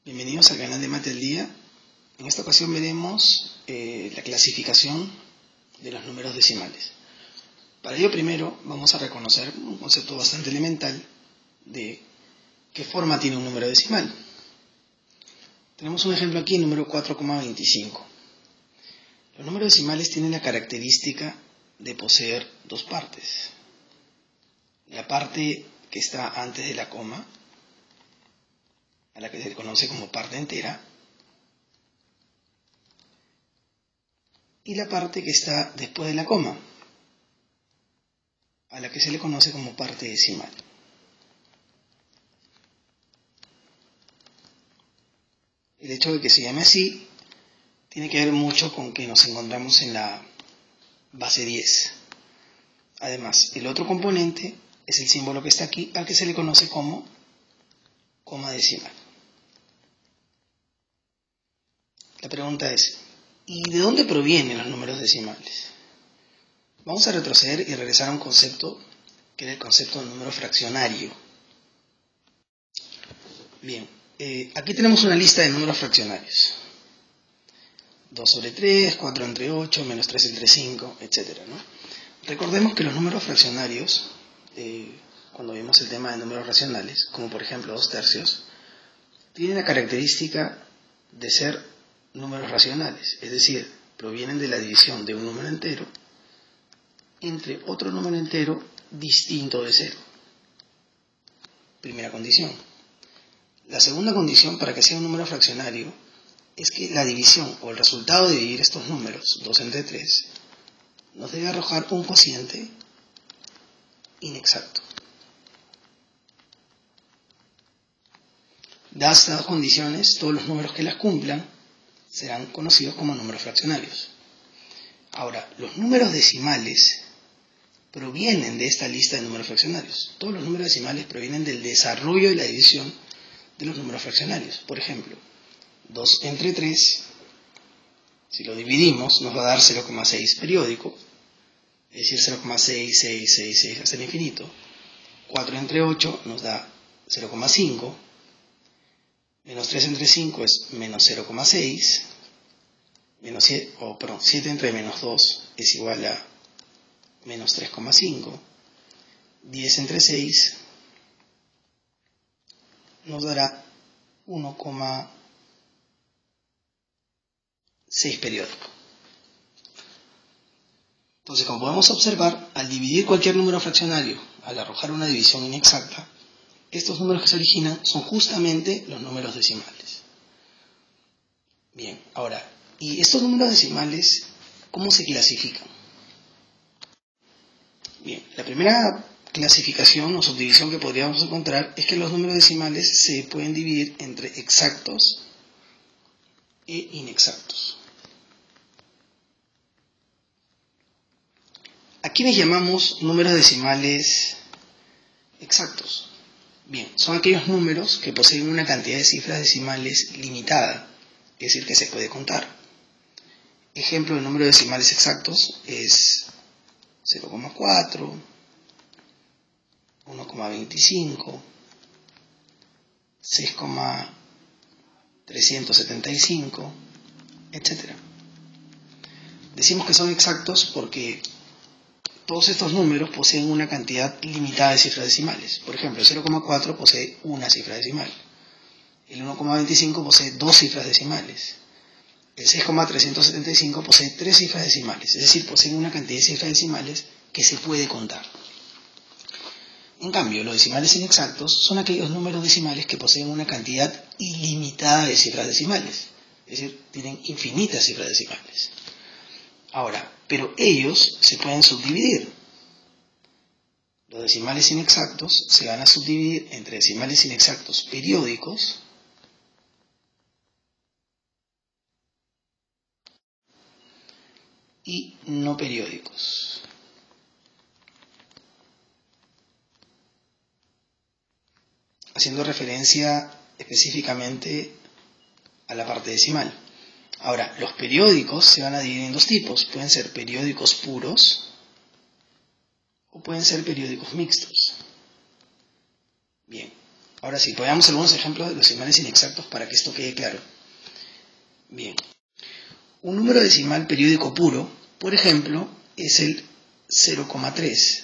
Bienvenidos al canal de Mate al Día. En esta ocasión veremos la clasificación de los números decimales. Para ello primero vamos a reconocer un concepto bastante elemental de qué forma tiene un número decimal. Tenemos un ejemplo aquí, el número 4,25. Los números decimales tienen la característica de poseer dos partes. La parte que está antes de la coma, a la que se le conoce como parte entera, y la parte que está después de la coma, a la que se le conoce como parte decimal. El hecho de que se llame así tiene que ver mucho con que nos encontramos en la base 10. Además, el otro componente es el símbolo que está aquí, al que se le conoce como coma decimal. La pregunta es, ¿y de dónde provienen los números decimales? Vamos a retroceder y regresar a un concepto que era el concepto del número fraccionario. Bien, aquí tenemos una lista de números fraccionarios. 2 sobre 3, 4 entre 8, menos 3 entre 5, etc., ¿no? Recordemos que los números fraccionarios, cuando vimos el tema de números racionales, como por ejemplo 2/3, tienen la característica de ser números racionales, es decir, provienen de la división de un número entero entre otro número entero distinto de 0. Primera condición. La segunda condición para que sea un número fraccionario es que la división o el resultado de dividir estos números, 2 entre 3, nos debe arrojar un cociente inexacto. Dadas estas dos condiciones, todos los números que las cumplan serán conocidos como números fraccionarios. Ahora, los números decimales provienen de esta lista de números fraccionarios. Todos los números decimales provienen del desarrollo y la división de los números fraccionarios. Por ejemplo, 2 entre 3, si lo dividimos, nos va a dar 0,6 periódico, es decir, 0,6666 hasta el infinito. 4 entre 8 nos da 0,5. Menos 3 entre 5 es menos 0,6. 7 entre menos 2 es igual a menos 3,5. 10 entre 6 nos dará 1,6 periódico. Entonces, como podemos observar, al dividir cualquier número fraccionario, al arrojar una división inexacta, estos números que se originan son justamente los números decimales. Bien, ahora, ¿y estos números decimales cómo se clasifican? Bien, la primera clasificación o subdivisión que podríamos encontrar es que los números decimales se pueden dividir entre exactos e inexactos. ¿A quiénes llamamos números decimales exactos? Bien, son aquellos números que poseen una cantidad de cifras decimales limitada, es decir, que se puede contar. Ejemplo de números decimales exactos es 0,4, 1,25, 6,375, etc. Decimos que son exactos porque todos estos números poseen una cantidad limitada de cifras decimales. Por ejemplo, el 0,4 posee una cifra decimal. El 1,25 posee dos cifras decimales. El 6,375 posee tres cifras decimales. Es decir, poseen una cantidad de cifras decimales que se puede contar. En cambio, los decimales inexactos son aquellos números decimales que poseen una cantidad ilimitada de cifras decimales. Es decir, tienen infinitas cifras decimales. Ahora, pero ellos se pueden subdividir. Los decimales inexactos se van a subdividir entre decimales inexactos periódicos y no periódicos. Haciendo referencia específicamente a la parte decimal. Ahora, los periódicos se van a dividir en dos tipos. Pueden ser periódicos puros o pueden ser periódicos mixtos. Bien, Ahora sí, veamos algunos ejemplos de los decimales inexactos para que esto quede claro. Bien. Un número decimal periódico puro, por ejemplo, es el 0,3,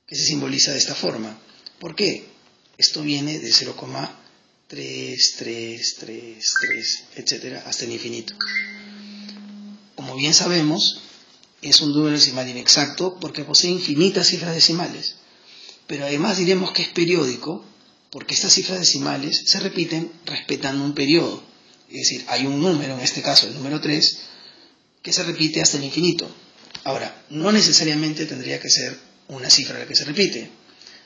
que se simboliza de esta forma. ¿Por qué? Esto viene de 0,33333, etcétera, hasta el infinito. Como bien sabemos, es un número decimal inexacto porque posee infinitas cifras decimales. Pero además diremos que es periódico porque estas cifras decimales se repiten respetando un periodo. Es decir, hay un número, en este caso el número 3, que se repite hasta el infinito. Ahora, no necesariamente tendría que ser una cifra la que se repite.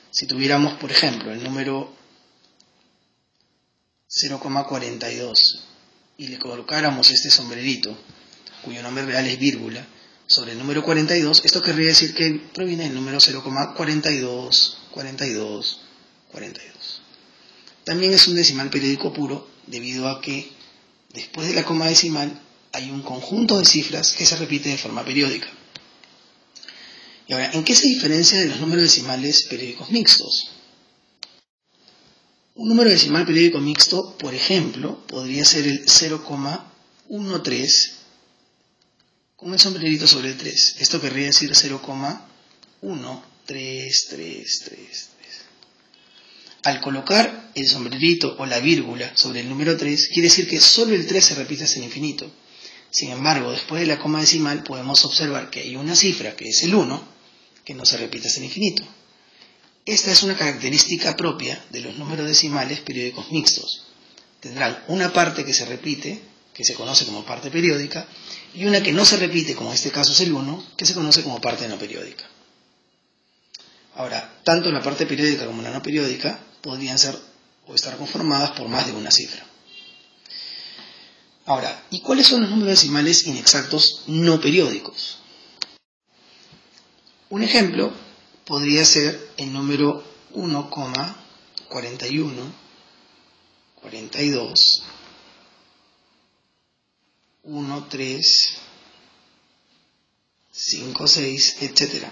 Si tuviéramos, por ejemplo, el número 0,42 y le colocáramos este sombrerito, cuyo nombre real es vírgula, sobre el número 42, esto querría decir que proviene del número 0,42. También es un decimal periódico puro debido a que después de la coma decimal hay un conjunto de cifras que se repite de forma periódica. Y ahora, ¿en qué se diferencia de los números decimales periódicos mixtos? Un número decimal periódico mixto, por ejemplo, podría ser el 0,13 con el sombrerito sobre el 3. Esto querría decir 0,13333. Al colocar el sombrerito o la vírgula sobre el número 3, quiere decir que solo el 3 se repite hasta el infinito. Sin embargo, después de la coma decimal podemos observar que hay una cifra, que es el 1, que no se repite hasta el infinito. Esta es una característica propia de los números decimales periódicos mixtos. Tendrán una parte que se repite, que se conoce como parte periódica, y una que no se repite, como en este caso es el 1, que se conoce como parte no periódica. Ahora, tanto la parte periódica como la no periódica podrían ser o estar conformadas por más de una cifra. Ahora, ¿y cuáles son los números decimales inexactos no periódicos? Un ejemplo podría ser el número 1,41, 42, 1, 3, 5, 6, etc.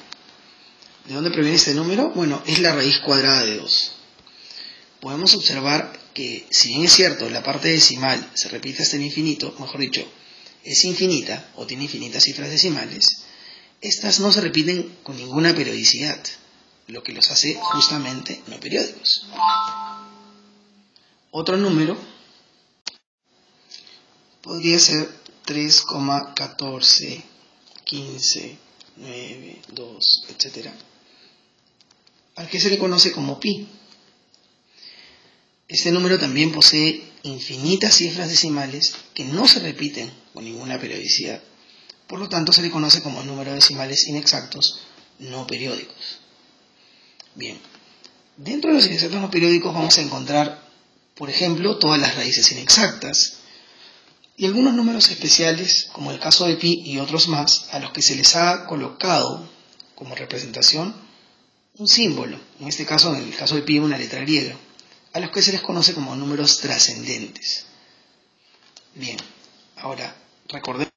¿De dónde proviene este número? Bueno, es la raíz cuadrada de 2. Podemos observar que, si bien es cierto, la parte decimal se repite hasta el infinito, mejor dicho, es infinita o tiene infinitas cifras decimales, estas no se repiten con ninguna periodicidad, lo que los hace justamente no periódicos. Otro número podría ser 3,14, 15, 9, 2, etc., al que se le conoce como pi. Este número también posee infinitas cifras decimales que no se repiten con ninguna periodicidad. Por lo tanto, se le conoce como números decimales inexactos no periódicos. Bien, dentro de los inexactos no periódicos vamos a encontrar, por ejemplo, todas las raíces inexactas y algunos números especiales, como el caso de pi y otros más, a los que se les ha colocado como representación un símbolo, en este caso, en el caso de pi, una letra griega, a los que se les conoce como números trascendentes. Bien, ahora recordemos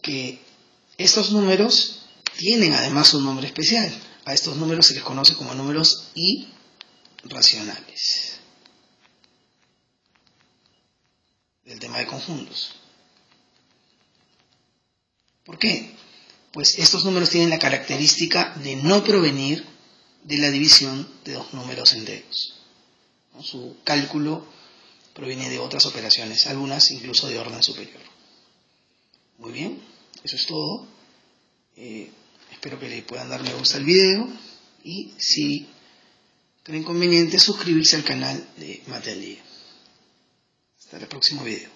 que estos números tienen además un nombre especial. A estos números se les conoce como números irracionales. Del tema de conjuntos. ¿Por qué? Pues estos números tienen la característica de no provenir de la división de dos números enteros. Su cálculo proviene de otras operaciones, algunas incluso de orden superior. Muy bien, eso es todo. Espero que le puedan dar me gusta al video y, si creen conveniente, suscribirse al canal de Mate al Día. Hasta el próximo video.